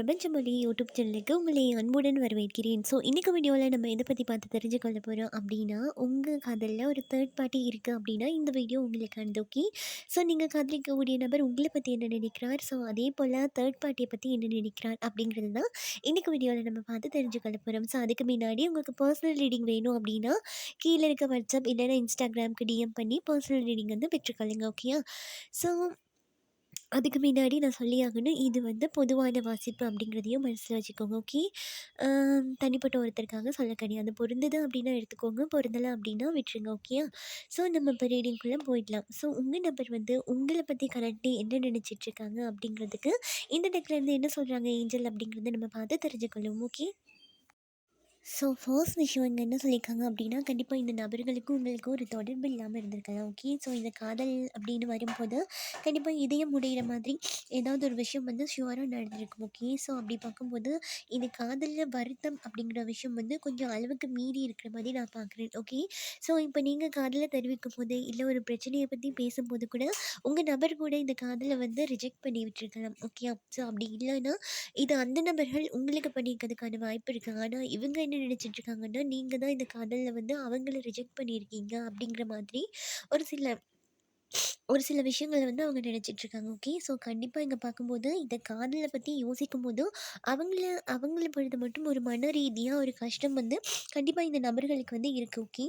பிரபஞ்ச மொழி யூடியூப் சேனலுக்கு உங்களை அன்புடன் வரவேற்கிறேன். ஸோ இன்னைக்கு வீடியோவில் நம்ம எதை பற்றி பார்த்து தெரிஞ்சுக்கொள்ள போகிறோம் அப்படின்னா, உங்கள் காதலில் ஒரு தேர்ட் பார்ட்டி இருக்குது அப்படின்னா இந்த வீடியோ உங்களுக்கானது. ஓகே. ஸோ நீங்கள் காதலிக்கக்கூடிய நபர் உங்களை பற்றி என்ன நினைக்கிறார், ஸோ அதே போல் தேர்ட் பார்ட்டியை பற்றி என்ன நினைக்கிறார் அப்படிங்கிறது தான் இன்னைக்கு வீடியோவில் நம்ம பார்த்து தெரிஞ்சுக்கொள்ள போகிறோம். ஸோ அதுக்கு முன்னாடி உங்களுக்கு பர்சனல் ரீடிங் வேணும் அப்படின்னா கீழே இருக்க வாட்ஸ்அப் இல்லைன்னா இன்ஸ்டாகிராமுக்கு டிஎம் பண்ணி பர்சனல் ரீடிங் வந்து பெற்றுக்கொள்ளுங்க. ஓகேயா. ஸோ அதுக்கு முன்னாடி நான் சொல்லியாகணும், இது வந்து பொதுவான வாசிப்பு அப்படிங்கிறதையும் மனசில் வச்சுக்கோங்க. ஓகே. தனிப்பட்ட ஒருத்தருக்காக சொல்ல கிடையாது. பொருந்துது அப்படின்னா எடுத்துக்கோங்க, பொருந்தலை அப்படின்னா விட்டுருங்க. ஓகேயா. ஸோ நம்ம இப்போ ரீடிங்குள்ளே போயிடலாம். ஸோ உங்கள் நபர் வந்து உங்களை பற்றி கரெக்டாக என்ன நினச்சிட்ருக்காங்க அப்படிங்கிறதுக்கு இந்த டெக்லேருந்து என்ன சொல்கிறாங்க ஏஞ்சல் அப்படிங்கிறத நம்ம பார்த்து தெரிஞ்சுக்கொள்ளும். ஓகே. ஸோ ஃபர்ஸ்ட் விஷயம் இங்கே என்ன சொல்லியிருக்காங்க அப்படின்னா, கண்டிப்பாக இந்த நபர்களுக்கும் உங்களுக்கும் ஒரு தொடர்பு இல்லாமல் இருந்திருக்கலாம். ஓகே. ஸோ இந்த காதல் அப்படின்னு வரும்போது கண்டிப்பாக இதயம் உடையிற மாதிரி ஏதாவது ஒரு விஷயம் வந்து ஷுவராக நடந்திருக்கும். ஓகே. ஸோ அப்படி பார்க்கும்போது இந்த காதலில் வருத்தம் அப்படிங்கிற விஷயம் வந்து கொஞ்சம் அளவுக்கு மீறி இருக்கிற மாதிரி நான் பார்க்குறேன். ஓகே. ஸோ இப்போ நீங்கள் காதலை தெரிவிக்கும் போது இல்லை ஒரு பிரச்சனையை பற்றி பேசும்போது கூட உங்கள் நபர் கூட இந்த காதலை வந்து ரிஜெக்ட் பண்ணி விட்டுருக்கலாம். ஓகே. ஸோ அப்படி இல்லைன்னா இது அந்த நபர்கள் உங்களுக்கு பண்ணியிருக்கிறதுக்கான வாய்ப்பு இருக்குது. ஆனால் இவங்க என்ன நினச்சிட்டு இருக்காங்கன்னா, நீங்கள் தான் இந்த காதலில் வந்து அவங்கள ரிஜெக்ட் பண்ணியிருக்கீங்க அப்படிங்கிற மாதிரி ஒரு சில ஒரு சில விஷயங்கள வந்து அவங்க நினச்சிட்ருக்காங்க. ஓகே. ஸோ கண்டிப்பாக இங்கே பார்க்கும்போது இந்த காதலை பற்றி யோசிக்கும்போது அவங்கள அவங்கள பொறுத்த மட்டும் ஒரு மன ரீதியாக ஒரு கஷ்டம் வந்து கண்டிப்பாக இந்த நபர்களுக்கு வந்து இருக்குது. ஓகே.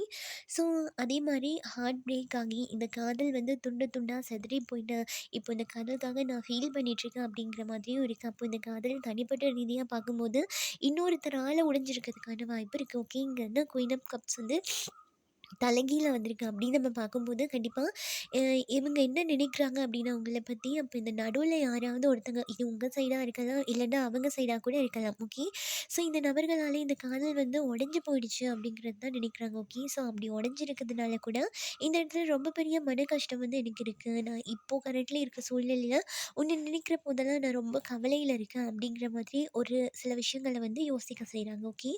ஸோ அதே மாதிரி ஹார்ட் பிரேக் ஆகி இந்த காதல் வந்து துண்டு துண்டாக சிதறி போயிட்டு இப்போ இந்த காதலுக்காக நான் ஃபீல் பண்ணிகிட்ருக்கேன் அப்படிங்கிற மாதிரியும் இருக்குது. அப்போ இந்த காதல் தனிப்பட்ட ரீதியாக பார்க்கும்போது இன்னொருத்தரால் உடைஞ்சிருக்கிறதுக்கான வாய்ப்பு இருக்குது. ஓகே. இங்கே வந்து குயின் ஆஃப் கப்ஸ் வந்து தலைகீழ வந்திருக்கு அப்படின்னு நம்ம பார்க்கும்போது கண்டிப்பாக இவங்க என்ன நினைக்கிறாங்க அப்படின்னா உங்களை பற்றி, அப்போ இந்த நடுவில் யாராவது ஒருத்தங்க இது உங்கள் சைடாக இருக்கலாம் இல்லைன்னா அவங்க சைடாக கூட இருக்கலாம். ஓகே. ஸோ இந்த நபர்களால் இந்த காதல் வந்து உடஞ்சி போயிடுச்சு அப்படிங்கிறது தான் நினைக்கிறாங்க. ஓகே. ஸோ அப்படி உடஞ்சிருக்கிறதுனால கூட இந்த இடத்துல ரொம்ப பெரிய மன கஷ்டம் வந்து எனக்கு இருக்குது. நான் இப்போது கரண்ட்லி இருக்க சூழ்நிலையில் உன்னை நினைக்கிற போதெல்லாம் நான் ரொம்ப கவலையில் இருக்கேன் அப்படிங்கிற மாதிரி ஒரு சில விஷயங்களை வந்து யோசிக்க செய்கிறாங்க. ஓகே.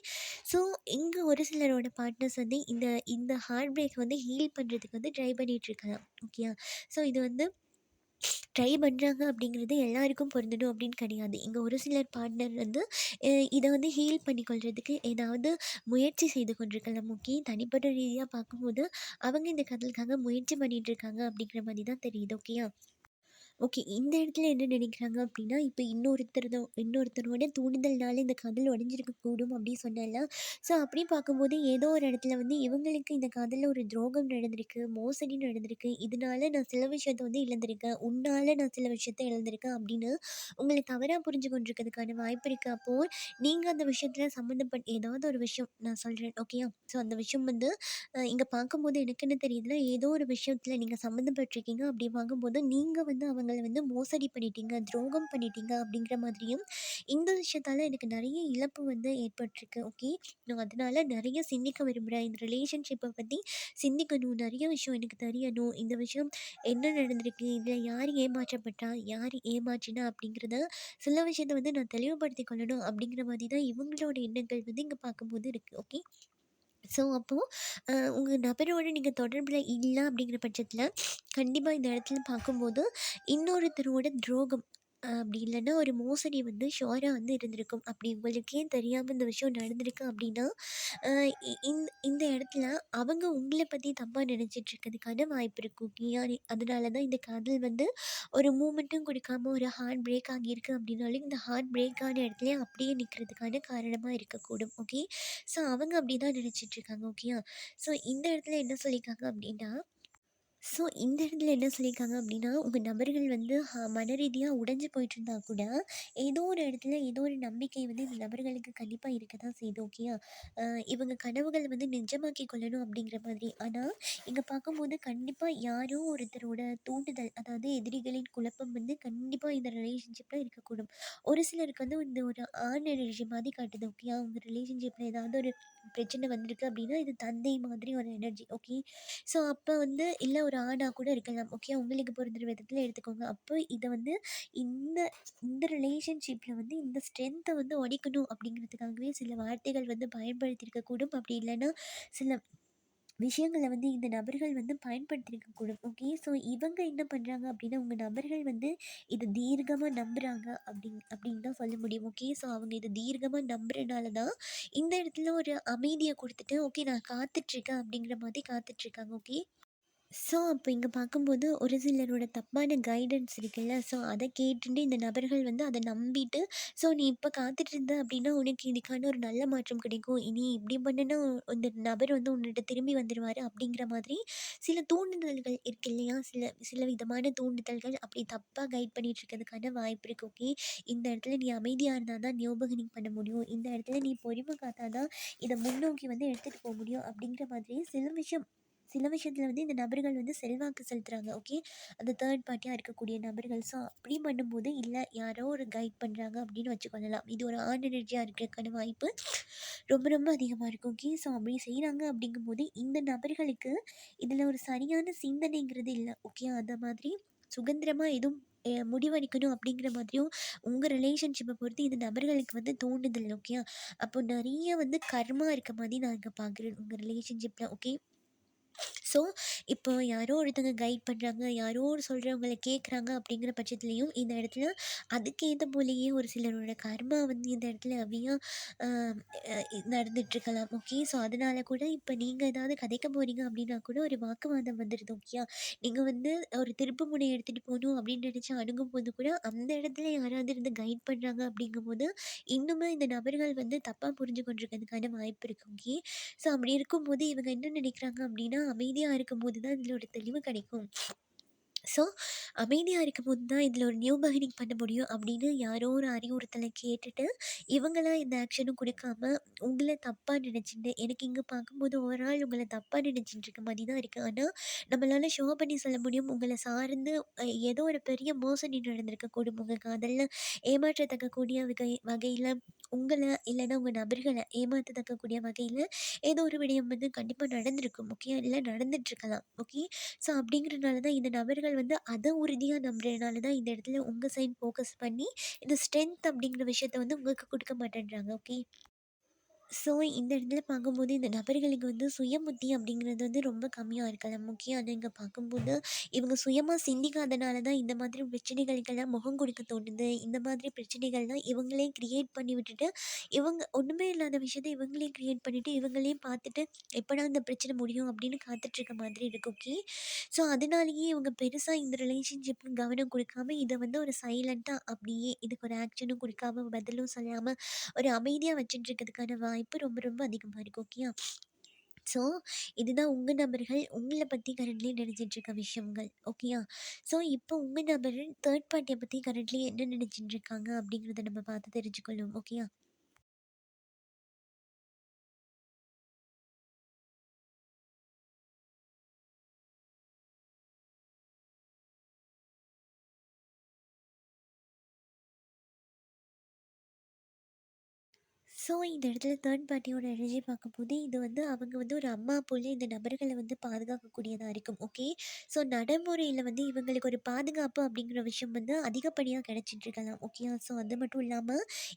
ஸோ இங்கே ஒரு சிலரோட பார்ட்னர்ஸ் வந்து இந்த இந்த ஹார்ட் பிரேக் வந்து ஹீல் பண்ணுறதுக்கு வந்து ட்ரை பண்ணிகிட்ருக்கலாம். ஓகேயா. ஸோ இது வந்து ட்ரை பண்ணுறாங்க அப்படிங்கிறது எல்லாருக்கும் பொருந்தணும் அப்படின்னு கிடையாது. இங்கே ஒரு சிலர் பார்ட்னர் வந்து இதை வந்து ஹீல் பண்ணிக்கொள்கிறதுக்கு ஏதாவது முயற்சி செய்து கொண்டிருக்கலாம். ஓகே. தனிப்பட்ட ரீதியாக பார்க்கும்போது அவங்க இந்த காதலுக்காக முயற்சி பண்ணிகிட்டு இருக்காங்க அப்படிங்கிற மாதிரி தான் தெரியுது. ஓகேயா. ஓகே. இந்த இடத்துல என்ன நினைக்கிறாங்க அப்படின்னா, இப்போ இன்னொருத்தரோட தூண்டுதல்னால இந்த காதல் உடைஞ்சிருக்கக்கூடும் அப்படின்னு சொன்னேன்ல. ஸோ அப்படி பார்க்கும்போது ஏதோ ஒரு இடத்துல வந்து இவங்களுக்கு இந்த காதலில் ஒரு துரோகம் நடந்திருக்கு, மோசடி நடந்திருக்கு. இதனால நான் சில விஷயத்த வந்து இழந்திருக்கேன். உன்னால நான் சில விஷயத்த இழந்திருக்கேன் அப்படின்னு உங்களை தவறாக புரிஞ்சு கொண்டிருக்கிறதுக்கான வாய்ப்பு இருக்குது. அப்போது நீங்கள் அந்த விஷயத்தில் சம்மந்தப்பட்ட ஏதாவது ஒரு விஷயம் நான் சொல்கிறேன். ஓகேயா. ஸோ அந்த விஷயம் வந்து இங்கே பார்க்கும்போது எனக்கு என்ன தெரியுதுன்னா, ஏதோ ஒரு விஷயத்தில் நீங்கள் சம்மந்தப்பட்டிருக்கீங்க. அப்படி பார்க்கும்போது நீங்கள் வந்து அவங்கள வந்து மோசடி பண்ணிட்டீங்க, துரோகம் பண்ணிட்டீங்க அப்படிங்கிற மாதிரியும் இந்த விஷயத்தால் எனக்கு நிறைய இழப்பு வந்து ஏற்பட்டிருக்கு. ஓகே. நான் அதனால நிறைய சிந்திக்க விரும்புகிறேன். இந்த ரிலேஷன்ஷிப்பை பற்றி சிந்திக்கணும். நிறைய விஷயம் எனக்கு தெரியணும். இந்த விஷயம் என்ன நடந்திருக்கு, இதில் யார் ஏமாற்றப்பட்டா, யார் ஏமாற்றினா அப்படிங்கிறத சில விஷயத்த வந்து நான் தெளிவுபடுத்தி கொள்ளணும் அப்படிங்கிற மாதிரி தான் இவங்களோட எண்ணங்கள் வந்து இங்கே பார்க்கும்போது இருக்குது. ஓகே. ஸோ அப்போது உங்கள் நபரோட நீங்கள் தொடர்பில் இல்ல அப்படிங்கிற பட்சத்தில் கண்டிப்பாக இந்த இடத்துல பார்க்கும்போது இன்னொருத்தரோட துரோகம் அப்படி இல்லைன்னா ஒரு மோசடி வந்து ஷுவராக வந்து இருந்திருக்கும். அப்படி உங்களுக்கே தெரியாமல் இந்த விஷயம் நடந்திருக்கு அப்படின்னா இந்த இடத்துல அவங்க உங்களை பற்றி தப்பாக நினச்சிட்டு இருக்கிறதுக்கான வாய்ப்பு இருக்கும். ஏன் அதனால தான் இந்த காதல் வந்து ஒரு மூமெண்ட்டும் கொடுக்காம ஒரு ஹார்ட் பிரேக் ஆகியிருக்கு அப்படின்னாலும் இந்த ஹார்ட் பிரேக் ஆன இடத்துலயே அப்படியே நிற்கிறதுக்கான காரணமாக இருக்கக்கூடும். ஓகே. ஸோ அவங்க அப்படி தான் நினச்சிட்ருக்காங்க. ஓகேயா. ஸோ இந்த இடத்துல என்ன சொல்லியிருக்காங்க அப்படின்னா, இந்த இடத்துல என்ன சொல்லியிருக்காங்க அப்படின்னா, உங்கள் நபர்கள் வந்து மன ரீதியாக உடைஞ்சு போயிட்டுருந்தா கூட, ஏதோ ஒரு இடத்துல ஏதோ ஒரு நம்பிக்கை வந்து இந்த நபர்களுக்கு கண்டிப்பாக இருக்க தான் செய்யுது. ஓகேயா. இவங்க கனவுகள் வந்து நிஜமாக்கி கொள்ளணும் அப்படிங்கிற மாதிரி. ஆனால் இங்கே பார்க்கும்போது கண்டிப்பாக யாரோ ஒருத்தரோட தூண்டுதல், அதாவது எதிரிகளின் குழப்பம் வந்து கண்டிப்பாக இந்த ரிலேஷன்ஷிப்பில் இருக்கக்கூடும். ஒரு சிலருக்கு வந்து இந்த ஒரு ஆண் எனர்ஜி மாதிரி காட்டுது. ஓகேயா. உங்கள் ரிலேஷன்ஷிப்பில் ஏதாவது ஒரு பிரச்சனை வந்திருக்கு அப்படின்னா, இது தந்தை மாதிரி ஒரு எனர்ஜி. ஓகே. ஸோ அப்போ வந்து இல்லை ஒரு ஆணா கூட இருக்கலாம். ஓகே. உங்களுக்கு பொருந்துற விதத்தில் எடுத்துக்கோங்க. அப்போ இதை வந்து இந்த இந்த ரிலேஷன்ஷிப்பில் வந்து இந்த ஸ்ட்ரென்த்தை வந்து உடைக்கணும் அப்படிங்கிறதுக்காகவே சில வார்த்தைகள் வந்து பயன்படுத்தியிருக்கக்கூடும். அப்படி இல்லைன்னா சில விஷயங்கள வந்து இந்த நபர்கள் வந்து பயன்படுத்தியிருக்கக்கூடும். ஓகே. ஸோ இவங்க என்ன பண்றாங்க அப்படின்னா, உங்க நபர்கள் வந்து இத தீர்க்கமா நம்புறாங்க அப்படின்னு தான் சொல்ல முடியும். ஓகே. ஸோ அவங்க இத தீர்க்கமா நம்புறனால தான் இந்த இடத்துல ஒரு அமைதிய குடுத்துட்டு, ஓகே நான் காத்துட்ருக்கேன் அப்படிங்கிற மாதிரி காத்துட்ருக்காங்க. ஓகே. ஸோ, அப்போ இங்க பார்க்கும்போது ஒரு சிலரோட தப்பான கைடன்ஸ் இருக்குல்ல. ஸோ, அத கேட்டுட்டு இந்த நபர்கள் வந்து அத நம்பிட்டு, ஸோ நீ இப்ப காத்துட்டு இருந்த அப்டின்னா, உனக்கு இதுக்கான ஒரு நல்ல மாற்றம் கிடைக்கும். இனி இப்படி பண்ணுனா இந்த நபர் வந்து உன்னிட்ட திரும்பி வந்துருவாரு அப்படிங்கிற மாதிரி சில தூண்டுதல்கள் இருக்கு இல்லையா? சில சில விதமான தூண்டுதல்கள் அப்படி தப்பா கைட் பண்ணிட்டு இருக்கிறதுக்கான வாய்ப்பு இருக்கு. ஓகே. இந்த இடத்துல நீ அமைதியா இருந்தா தான் ஞாபகம் பண்ண முடியும். இந்த இடத்துல நீ பொறுமை காத்தா தான் இத முன்னோக்கி வந்து எடுத்துட்டு போ முடியும். அப்படிங்கிற மாதிரி சில விஷயத்துல வந்து இந்த நபர்கள் வந்து செல்வாக்கு செலுத்துறாங்க. ஓகே. அந்த தேர்ட் பார்ட்டியா இருக்கக்கூடிய நபர்கள். ஸோ அப்படி பண்ணும்போது, இல்ல யாரோ ஒரு கைட் பண்றாங்க அப்படின்னு வச்சுக்கொள்ளலாம். இது ஒரு ஆண் எனர்ஜியா இருக்கிறதுக்கான வாய்ப்பு ரொம்ப ரொம்ப அதிகமா இருக்கும். ஓகே. ஸோ அப்படி செய்றாங்க அப்படிங்கும்போது, இந்த நபர்களுக்கு இதுல ஒரு சரியான சிந்தனைங்கிறது இல்ல. ஓகே. அந்த மாதிரி சுதந்திரமா எதுவும் முடிவெடுக்கணும் அப்படிங்கிற மாதிரியும் உங்க ரிலேஷன்ஷிப்பை பொறுத்து இந்த நபர்களுக்கு வந்து தோணுதல். ஓகே. அப்போ நிறைய வந்து கர்மா இருக்க மாதிரி நான் இங்க பார்க்குறேன் உங்க ரிலேஷன்ஷிப்ல. ஓகே. ஸோ, இப்போ யாரோ ஒருத்தங்க கைட் பண்றாங்க, யாரோ ஒரு சொல்றவங்கள கேட்குறாங்க அப்படிங்கிற பட்சத்துலயும், இந்த இடத்துல அதுக்கேத்த போலயே ஒரு சிலரோட கர்மா வந்து இந்த இடத்துல அவ்வியா அ அ நடந்துட்டுருக்கலாம். ஓகே. ஸோ, அதனால கூட இப்ப நீங்க ஏதாவது கதைக்க போறீங்க அப்படின்னா கூட ஒரு வாக்குவாதம் வந்துடுது. ஓகேயா? நீங்க வந்து ஒரு திருப்பு முனை எடுத்துட்டு போணும் அப்படின்னு நினைச்சு அணுகும்போது கூட, அந்த இடத்துல யாராவது இருந்து கைட் பண்றாங்க அப்படிங்கும்போது, இன்னுமே இந்த நபர்கள் வந்து தப்பா புரிஞ்சு கொண்டிருக்கிறதுக்கான வாய்ப்பு இருக்கு. ஓகே. ஸோ அப்படி இருக்கும்போது இவங்க என்ன நினைக்கிறாங்க அப்படின்னா, அமைதியா இருக்கும்போது தான் இதில ஒரு தெளிவு கிடைக்கும். ஸோ, அமைதியா இருக்கும்போது தான் இதில ஒரு நியூ பிகினிங் பண்ண முடியும் அப்படின்னு யாரோ ஒரு அறிவுறுத்தல கேட்டுட்டு, இவங்களா எந்த ஆக்ஷனும் குடுக்காம, உங்கள தப்பா நினைச்சுட்டு எனக்கு இங்க பார்க்கும்போது ஓவரால் உங்கள தப்பா நினைச்சுட்டு இருக்க மாரி தான் இருக்கு. ஆனா, நம்மளால ஷோ பண்ணி சொல்ல முடியும், உங்கள சார்ந்து ஏதோ ஒரு பெரிய மோசடி நடந்திருக்கக்கூடும். உங்க காதல்ல ஏமாற்றத்தக்கக்கூடிய வகையில உங்கள இல்லன்னா உங்க நபர்கள ஏமாத்தத்தக்கக்கூடிய வகையில ஏதோ ஒரு விடயம் வந்து கண்டிப்பா நடந்திருக்கும். ஓகே. இல்ல நடந்துட்டுருக்கலாம். ஓகே. ஸோ அப்படிங்கிறனால தான் இந்த நபர்கள் வந்து அத உறுதியா நம்புறதுனால தான் இந்த இடத்துல உங்க சைட் ஃபோக்கஸ் பண்ணி, இந்த ஸ்ட்ரென்த் அப்படிங்கிற விஷயத்த வந்து உங்களுக்கு குடுக்க மாட்டேன்றாங்க. ஓகே. ஸோ, இந்த இடத்துல பார்க்கும்போது இந்த நபர்களுக்கு வந்து சுயபுத்தி அப்படிங்கிறது வந்து ரொம்ப கம்மியா இருக்கலாம். முக்கியம் அது இங்க பார்க்கும்போது, இவங்க சுயமா சிந்திக்காதனால தான் இந்த மாதிரி பிரச்சனைகளுக்கெல்லாம் முகம் கொடுக்க தோணுது. இந்த மாதிரி பிரச்சனைகள்லாம் இவங்களே கிரியேட் பண்ணி விட்டுட்டு, இவங்க ஒண்ணுமே இல்லாத விஷயத்த இவங்களே கிரியேட் பண்ணிட்டு, இவங்களே பார்த்துட்டு எப்படா இந்த பிரச்சனை முடியும் அப்படின்னு காத்துட்ருக்க மாதிரி இருக்கு. ஓகே. ஸோ, அதனாலேயே இவங்க பெருசா இந்த ரிலேஷன்ஷிப்க்கு கவனம் குடுக்காம, இத வந்து ஒரு சைலன்ட்டா அப்படியே இதுக்கு ஒரு ஆக்ஷனும் குடுக்காம, பதிலும் சொல்லாம ஒரு அமைதியா வச்சுட்டு இருக்கிறதுக்கான வாய்ப்பு ரொம்ப ரொம்ப அதிகமா இருக்கு. ஓகேயா? ஸோ, இதுதான் உங்க நபர்கள் உங்கள பத்தி கரண்ட்லி நினைச்சிட்டு இருக்க விஷயங்கள். ஓகேயா? ஸோ, இப்போ உங்க நபர்கள் தேர்ட் பார்ட்டிய பத்தி கரண்ட்லி என்ன நினைச்சிட்டு இருக்காங்க அப்படிங்கிறத நம்ம பார்த்து தெரிஞ்சுக்கொள்வோம். ஓகேயா? ஸோ, இந்த இடத்துல தேர்ட் பார்ட்டியோட எனர்ஜி பார்க்கும்போது, இது வந்து அவங்க வந்து ஒரு அம்மா போல இந்த நபர்கள வந்து பாதுகாக்கக்கூடியதா இருக்கும். ஓகே. ஸோ, நடைமுறையில வந்து இவங்களுக்கு ஒரு பாதுகாப்பு அப்படிங்கிற விஷயம் வந்து அதிகப்படியா கிடைச்சிட்டு இருக்கலாம். ஓகேயா? ஸோ, அது மட்டும் இல்லாம,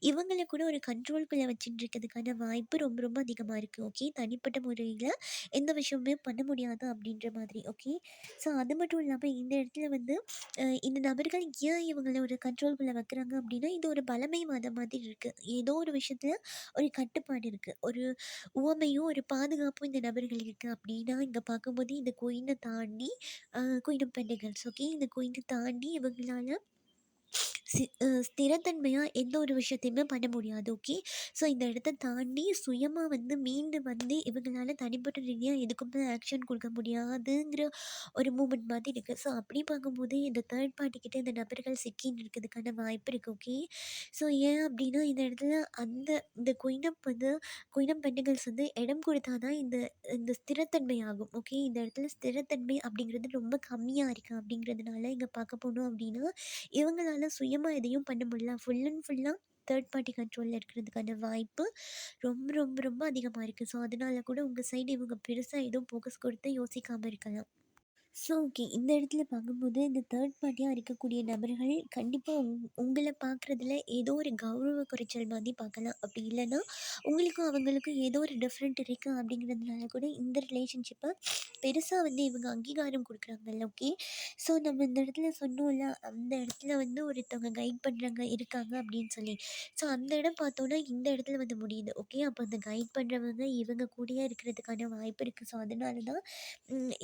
இவங்கள கூட ஒரு கண்ட்ரோல்குள்ள வச்சுட்டு இருக்கிறதுக்கான வாய்ப்பு ரொம்ப ரொம்ப அதிகமா இருக்கு. ஓகே. தனிப்பட்ட முறையில எந்த விஷயமுமே பண்ண முடியாது அப்படின்ற மாதிரி. ஓகே. ஸோ, அது மட்டும் இல்லாம இந்த இடத்துல வந்து இந்த நபர்கள் ஏன் இவங்கள ஒரு கண்ட்ரோல்குள்ள வைக்கிறாங்க அப்படின்னா, இது ஒரு பழமைவாதம் மாதிரி இருக்கு. ஏதோ ஒரு விஷயத்துல ஒரு கட்டுப்பாடு இருக்கு. ஒரு உவமையும், ஒரு பாதுகாப்பும் இந்த நபர்களுக்கு இருக்கு அப்டின்னா, இங்க பார்க்கும்போது இந்த குயின தாண்டி குயின் ஆஃப் பென்டக்கிள்ஸ். ஓகே. இந்த குயின தாண்டி இவங்களால ஸ்திரத்தன்மையா எந்த ஒரு விஷயத்தையுமே பண்ண முடியாது. ஓகே. ஸோ இந்த இடத்த தாண்டி சுயமா வந்து மீண்டு வந்து இவங்களால தனிப்பட்ட ரீதியா எதுக்குமே ஆக்ஷன் குடுக்க முடியாதுங்கிற ஒரு மூமெண்ட் மாதிரி இருக்கு. ஸோ அப்படி பார்க்கும்போது இந்த தேர்ட் பார்ட்டி கிட்ட இந்த நபர்கள் சிக்கின்னு இருக்கிறதுக்கான வாய்ப்பு இருக்கு. ஓகே. ஸோ ஏன் அப்படின்னா இந்த இடத்துல இந்த குயின் ஆஃப் பென்டக்கிள்ஸ் வந்து இடம் கொடுத்தா தான் இந்த இந்த ஸ்திரத்தன்மை ஆகும். ஓகே. இந்த இடத்துல ஸ்திரத்தன்மை அப்படிங்கிறது ரொம்ப கம்மியா இருக்கு அப்படிங்கிறதுனால இங்க பார்க்க போனோம் அப்படின்னா இவங்களால சுயமா எதையும் பண்ண முடியல. ஃபுல் அண்ட் ஃபுல்லா தேர்ட் பார்ட்டி கண்ட்ரோல்ல இருக்கிறதுக்கான வாய்ப்பு ரொம்ப, ரொம்ப, ரொம்ப அதிகமா இருக்கு. ஸோ, அதனால கூட உங்க சைடு இவங்க பெருசா எதுவும் ஃபோக்கஸ் கொடுத்து யோசிக்காம இருக்கலாம். So okay. இந்த இடத்துல பார்க்கும்போது, இந்த தேர்ட் பார்ட்டியா இருக்கக்கூடிய நபர்கள் கண்டிப்பா உங்கள பார்க்குறதுல ஏதோ ஒரு கௌரவ குறைச்சல் மாதிரி பார்க்கலாம். அப்படி இல்லன்னா, உங்களுக்கும் அவங்களுக்கும் ஏதோ ஒரு டிஃப்ரெண்ட் இருக்கு அப்படிங்கிறதுனால கூட இந்த ரிலேஷன்ஷிப்ப பெருசா வந்து இவங்க அங்கீகாரம் குடுக்குறாங்கல்ல. ஓகே. ஸோ நம்ம இந்த இடத்துல சொன்னோம்ல, அந்த இடத்துல வந்து ஒருத்தவங்க கைட் பண்றவங்க இருக்காங்க அப்படின்னு சொல்லி. ஸோ அந்த இடம் பார்த்தோன்னா, இந்த இடத்துல வந்து முடியுது. ஓகே. அப்போ அந்த கைட் பண்றவங்க இவங்க கூடயே இருக்கிறதுக்கான வாய்ப்பு இருக்கு. ஸோ அதனால தான்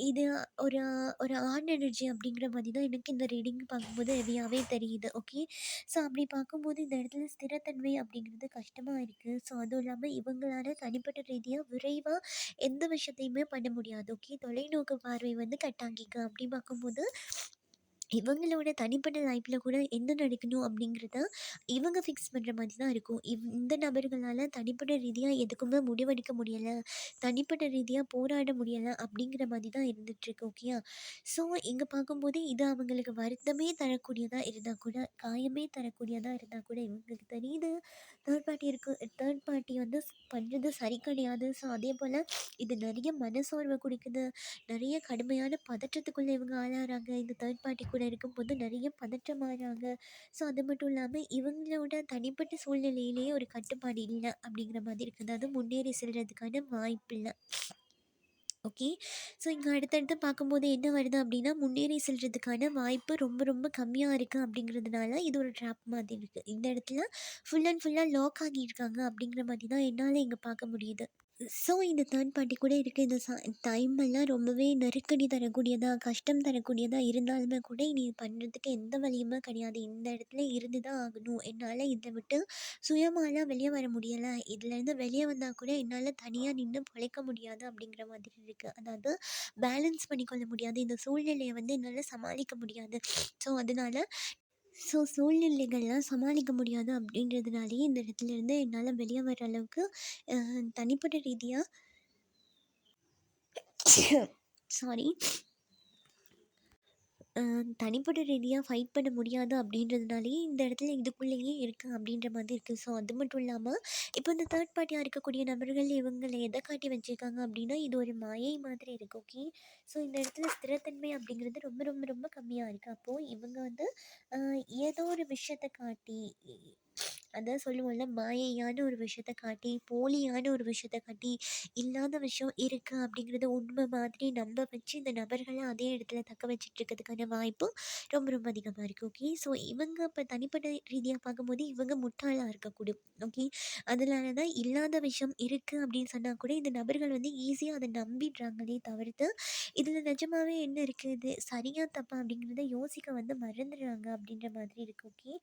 இது ஒரு ஒரு ஆண் எனர்ஜி அப்படிங்கிற மாதிரி தான் எனக்கு இந்த ரீடிங் பார்க்கும்போது ஹெவியாகவே தெரியுது. ஓகே. ஸோ அப்படி பார்க்கும்போது இந்த இடத்துல ஸ்திரத்தன்மை அப்படிங்கிறது கஷ்டமாக இருக்குது. ஸோ அதுவும் இல்லாமல் இவங்களால தனிப்பட்ட ரீதியாக விரைவாக எந்த விஷயத்தையுமே பண்ண முடியாது. ஓகே. தொலைநோக்கு பார்வை வந்து கட்டாங்கிக்க அப்படி பார்க்கும்போது இவங்களோட தனிப்பட்ட லைஃப்பில் கூட என்ன நடக்கணும் அப்படிங்கிறத இவங்க ஃபிக்ஸ் பண்ணுற மாதிரி தான் இருக்கும். இந்த நபர்களால் தனிப்பட்ட ரீதியாக எதுக்குமே முடிவெடுக்க முடியலை, தனிப்பட்ட ரீதியாக போராட முடியலை அப்படிங்கிற மாதிரி தான் இருந்துகிட்ருக்கு. ஓகேயா. ஸோ இங்கே பார்க்கும்போது இது அவங்களுக்கு வருத்தமே தரக்கூடியதாக இருந்தால் கூட, காயமே தரக்கூடியதாக இருந்தால் கூட இவங்களுக்கு தெரியுது தேர்ட் பார்ட்டி இருக்குது, தேர்ட் பார்ட்டி வந்து பண்ணுறது சரி கிடையாது. ஸோ அதே போல் இது நிறைய மனசோர்வை கொடுக்குது, நிறைய கடுமையான பதற்றத்துக்குள்ளே இவங்க ஆளாகிறாங்க. இந்த தேர்ட் பார்ட்டி கூட இருக்கும்போது நிறைய பதற்றமாகறாங்க. ஸோ அது மட்டும் இல்லாமல் இவங்களோட தனிப்பட்ட சூழ்நிலையிலேயே ஒரு கட்டுப்பாடு இல்லை அப்படிங்கிற மாதிரி இருக்குது. அதாவது முன்னேறி செல்றதுக்கான வாய்ப்பு இல்லை. ஓகே. ஸோ இங்கே அடுத்தடுத்து பார்க்கும்போது என்ன வருது அப்படின்னா, முன்னேறி செல்றதுக்கான வாய்ப்பு ரொம்ப ரொம்ப கம்மியாக இருக்குது அப்படிங்கிறதுனால இது ஒரு ட்ராப் மாதிரி இருக்குது. இந்த இடத்துல ஃபுல் அண்ட் ஃபுல்லாக லாக் ஆகியிருக்காங்க அப்படிங்கிற மாதிரி தான் என்னால் இங்கே பார்க்க முடியுது. ஸோ இந்த தேர்ட் பார்ட்டி கூட இருக்க இந்த டைம் எல்லாம் ரொம்பவே நெருக்கடி தரக்கூடியதா, கஷ்டம் தரக்கூடியதா இருந்தாலுமே கூட இனி பண்ணுறதுக்கு எந்த வழியுமே கிடையாது. இந்த இடத்துல இருந்து தான் ஆகணும். என்னால் இதை விட்டு சுயமாலாம் வெளியே வர முடியலை, இதுலேருந்து வெளியே வந்தால் கூட என்னால் தனியாக நின்று பிழைக்க முடியாது அப்படிங்கிற மாதிரி இருக்குது. அதாவது பேலன்ஸ் பண்ணிக்கொள்ள முடியாது, இந்த சூழ்நிலையை வந்து என்னால் சமாளிக்க முடியாது. ஸோ அதனால சூழ்நிலைகள்லாம் சமாளிக்க முடியாது அப்படின்றதுனாலேயே இந்த இடத்துலேருந்து என்னால் வெளியே வர அளவுக்கு தனிப்பட்ட ரீதியாக சாரி தனிப்பட்ட ரீதியாக ஃபைட் பண்ண முடியாது அப்படின்றதுனாலேயே இந்த இடத்துல இதுக்குள்ளேயே இருக்குது அப்படின்ற மாதிரி இருக்குது. ஸோ அது மட்டும் இல்லாமல் இப்போ இந்த தேர்ட் பார்ட்டியாக இருக்கக்கூடிய நபர்கள் இவங்களை எதை காட்டி வச்சுருக்காங்க அப்படின்னா, இது ஒரு மாயை மாதிரி இருக்குது. ஓகே. ஸோ இந்த இடத்துல ஸ்திரத்தன்மை அப்படிங்கிறது ரொம்ப ரொம்ப ரொம்ப கம்மியாக இருக்குது. அப்போது இவங்க வந்து ஏதோ ஒரு விஷயத்தை காட்டி, அதான் சொல்லுவோம்ல, மாயையான ஒரு விஷயத்த காட்டி, போலியான ஒரு விஷயத்த காட்டி, இல்லாத விஷயம் இருக்குது அப்படிங்கிறத உண்மை மாதிரி நம்ப வச்சு இந்த நபர்களை அதே இடத்துல தக்க வச்சுட்டு இருக்கிறதுக்கான வாய்ப்பு ரொம்ப ரொம்ப அதிகமாக இருக்குது. ஓகே. ஸோ இவங்க இப்போ தனிப்பட்ட ரீதியாக பார்க்கும்போது இவங்க முட்டாளாக இருக்கக்கூடும். ஓகே. அதனால தான் இல்லாத விஷயம் இருக்குது அப்படின்னு சொன்னால் கூட இந்த நபர்கள் வந்து ஈஸியாக அதை நம்பிடுறாங்களே தவிர்த்து, இதில் நிஜமாவே என்ன இருக்குது, இது சரியா தப்பா அப்படிங்கிறத யோசிக்க வந்து மறந்துடுறாங்க அப்படின்ற மாதிரி இருக்குது. ஓகே.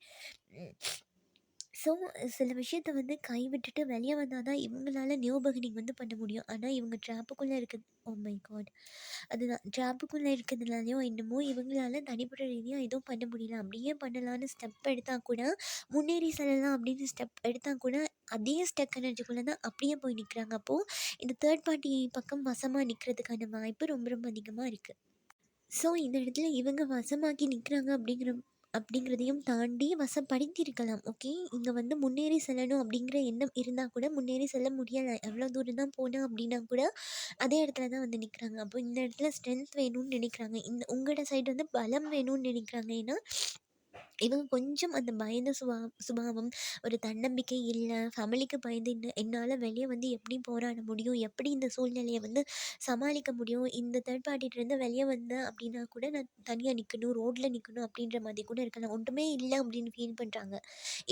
ஸோ சில விஷயத்த வந்து கைவிட்டுட்டு வெளியே வந்தால் தான் இவங்களால நியூ பிகினிங் வந்து பண்ண முடியும். ஆனால் இவங்க ட்ராப்புக்குள்ளே இருக்குது. Oh my God. அதுதான் ட்ராப்புக்குள்ளே இருக்கிறதுனாலையோ என்னமோ இவங்களால தனிப்பட்ட ரீதியாக எதுவும் பண்ண முடியல. அப்படியே பண்ணலான்னு ஸ்டெப் எடுத்தால் கூட, முன்னேறி செல்லலாம் அப்படின்னு ஸ்டெப் எடுத்தால் கூட, அதே ஸ்டக் எனர்ஜிக்குள்ளே தான் அப்படியே போய் நிற்கிறாங்க. அப்போது இந்த தேர்ட் பார்ட்டி பக்கம் வசமாக நிற்கிறதுக்கான வாய்ப்பு ரொம்ப ரொம்ப அதிகமாக இருக்குது. ஸோ இந்த இடத்துல இவங்க வசமாக்கி நிற்கிறாங்க அப்படிங்கிறதையும் தாண்டி வசப்படுத்தியிருக்கலாம். ஓகே. இங்கே வந்து முன்னேறி செல்லணும் அப்படிங்கிற எண்ணம் இருந்தால் கூட முன்னேறி செல்ல முடியலை, எவ்வளோ தூரம் தான் போனேன் அப்படின்னா கூட அதே இடத்துல தான் வந்து நிற்கிறாங்க. அப்போ இந்த இடத்துல ஸ்ட்ரென்த் வேணும்னு நினைக்கிறாங்க, இந்த உங்களோட சைடு வந்து பலம் வேணும்னு நினைக்கிறாங்க. ஏன்னா இவங்க கொஞ்சம் அந்த பயந்த சுபாவம், ஒரு தன்னம்பிக்கை இல்லை, ஃபேமிலிக்கு பயந்து என்னால் வெளியே வந்து எப்படி போராட முடியும், எப்படி இந்த சூழ்நிலையை வந்து சமாளிக்க முடியும், இந்த தேர்ட் பார்ட்டிகிட்டேருந்து வெளியே வந்தேன் அப்படின்னா கூட நான் தனியாக நிற்கணும், ரோட்டில் நிற்கணும் அப்படின்ற மாதிரி கூட இருக்கலாம். ஒன்றுமே இல்லை அப்படின்னு ஃபீல் பண்ணுறாங்க.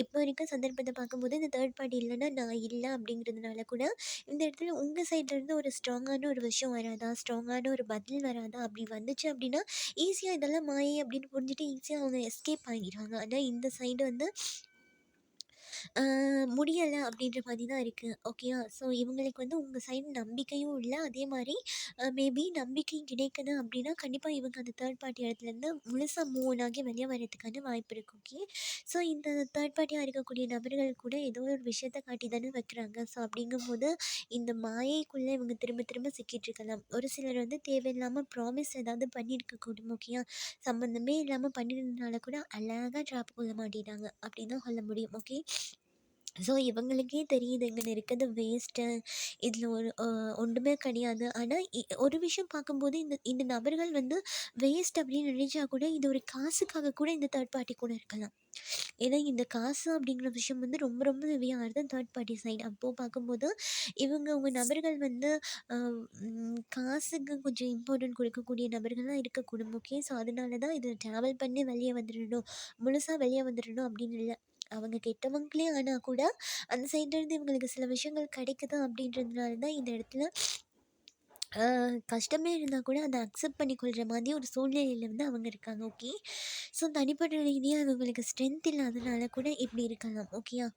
இப்போ இருக்க சந்தர்ப்பத்தை பார்க்கும்போது இந்த தேர்ட் பார்ட்டி இல்லைன்னா நான் இல்லை அப்படிங்கிறதுனால கூட இந்த இடத்துல உங்கள் சைட்லேருந்து ஒரு ஸ்ட்ராங்கான ஒரு விஷயம் வராதா, ஸ்ட்ராங்கான ஒரு பதில் வராதா, அப்படி வந்துச்சு அப்படின்னா ஈஸியாக இதெல்லாம் மாயை அப்படின்னு புரிஞ்சுட்டு ஈஸியாக அவங்க எஸ்கேப் ஆகிடுறாங்க. ஆனால் இந்த சைடு வந்து முடியலை அப்படின்ற மாதிரி தான் இருக்குது. ஓகேயா. ஸோ இவங்களுக்கு வந்து உங்கள் சைடு நம்பிக்கையும் இல்லை, அதே மாதிரி மேபி நம்பிக்கை கிடைக்குது அப்படின்னா கண்டிப்பாக இவங்க அந்த தேர்ட் பார்ட்டி இடத்துலேருந்து முழுசாக மூவ் ஆகி வெளியே வர்றதுக்கான வாய்ப்பு இருக்குது. ஓகே. ஸோ இந்த தேர்ட் பார்ட்டியாக இருக்கக்கூடிய நபர்கள் கூட ஏதோ ஒரு விஷயத்தை காட்டி தானே வைக்கிறாங்க. ஸோ அப்படிங்கும்போது இந்த மாயைக்குள்ளே இவங்க திரும்ப திரும்ப சிக்கிட்டு இருக்கலாம். ஒரு சிலர் வந்து தேவையில்லாமல் ப்ராமிஸ் ஏதாவது பண்ணியிருக்கக்கூடும். ஓகேயா. சம்மந்தமே இல்லாமல் பண்ணியிருந்தனால கூட அழகாக ட்ராப்புக்குள்ளே மாட்டிட்டாங்க அப்படின்னு தான் சொல்ல முடியும். ஓகே. ஸோ இவங்களுக்கே தெரியுது இங்கே இருக்கிறது வேஸ்ட்டு, இதில் ஒரு ஒன்றுமே கிடையாது. ஆனால் ஒரு விஷயம் பார்க்கும்போது இந்த இந்த நபர்கள் வந்து வேஸ்ட் அப்படின்னு நினைச்சா கூட இது ஒரு காசுக்காக கூட இந்த தேர்ட் பார்ட்டி கூட இருக்கலாம். ஏன்னா இந்த காசு அப்படிங்கிற விஷயம் வந்து ரொம்ப ரொம்ப ஹெவியாகிறது தேர்ட் பார்ட்டி சைடு. அப்போது பார்க்கும்போது உங்கள் நபர்கள் வந்து காசுக்கு கொஞ்சம் இம்பார்ட்டன்ட் கொடுக்கக்கூடிய நபர்களாக இருக்கக்கூடும். ஓகே, ஸோ அதனால தான் இதில் ட்ராவல் பண்ணி வெளியே வந்துடணும், முழுசாக வெளியே வந்துடணும் அப்படின்னு இல்லை. அவங்க கெட்டவங்களே ஆனால் கூட அந்த சைட்லேருந்து இவங்களுக்கு சில விஷயங்கள் கிடைக்குது அப்படின்றதுனால தான் இந்த இடத்துல கஷ்டமே இருந்தால் கூட அதை அக்செப்ட் பண்ணிக்கொள்கிற மாதிரி ஒரு சூழ்நிலையில் வந்து அவங்க இருக்காங்க. ஓகே, ஸோ தனிப்பட்ட ரீதியாக அவங்களுக்கு ஸ்ட்ரென்த் இல்லாதனால கூட இப்படி இருக்கலாம். ஓகேயா?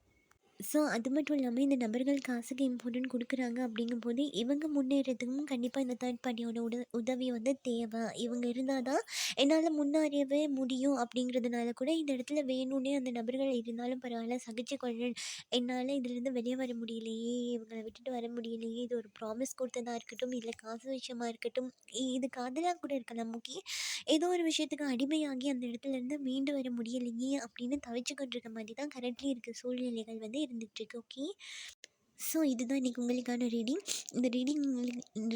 ஸோ அது மட்டும் இல்லாமல் இந்த நபர்கள் காசுக்கு இம்பார்ட்டன்ட் கொடுக்குறாங்க அப்படிங்கும்போது இவங்க முன்னேறதுக்கும் கண்டிப்பாக இந்த தேர்ட் பார்ட்டியோட உதவி வந்து தேவை. இவங்க இருந்தால் தான் என்னால் முன்னேறவே முடியும் அப்படிங்கிறதுனால கூட இந்த இடத்துல வேணும்னே அந்த நபர்கள் இருந்தாலும் பரவாயில்ல சகிச்சு கொள்கிறேன், என்னால் இதுலேருந்து வெளியே வர முடியலையே, இவங்களை விட்டுட்டு வர முடியலையே, இது ஒரு ப்ராமிஸ் கொடுத்ததா இருக்கட்டும், இல்லை காசு விஷயமா இருக்கட்டும், இது காதலாக கூட இருக்கலாம். ஓகே, ஏதோ ஒரு விஷயத்துக்கு அடிமையாகி அந்த இடத்துலேருந்து மீண்டு வர முடியலையே அப்படின்னு தவிச்சு கொண்டிருக்க மாதிரி தான் கரண்ட்லி இருக்க சூழ்நிலைகள் வந்து இருந்துகிட்ருக்கு. ஓகே, ஸோ இதுதான் இன்றைக்கி உங்களுக்கான ரீடிங். இந்த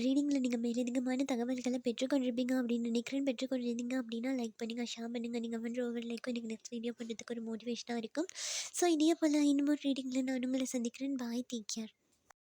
ரீடிங்கில் நீங்கள் மேலதிகமான தகவல்களை பெற்றுக்கொண்டிருப்பீங்க அப்படின்னு நினைக்கிறேன். பெற்றுக்கொண்டிருந்தீங்க அப்படின்னா லைக் பண்ணுங்கள், ஷேர் பண்ணுங்கள். நீங்கள் பண்ணுற ஒவ்வொரு லைக்கும் எனக்கு நெக்ஸ்ட் வீடியோ பண்ணுறதுக்கு ஒரு மோட்டிவேஷனாக இருக்கும். ஸோ இதே போல் இன்னும் ரீடிங்கில் நான் உங்களை சந்திக்கிறேன். பாய், டேக் கேர்.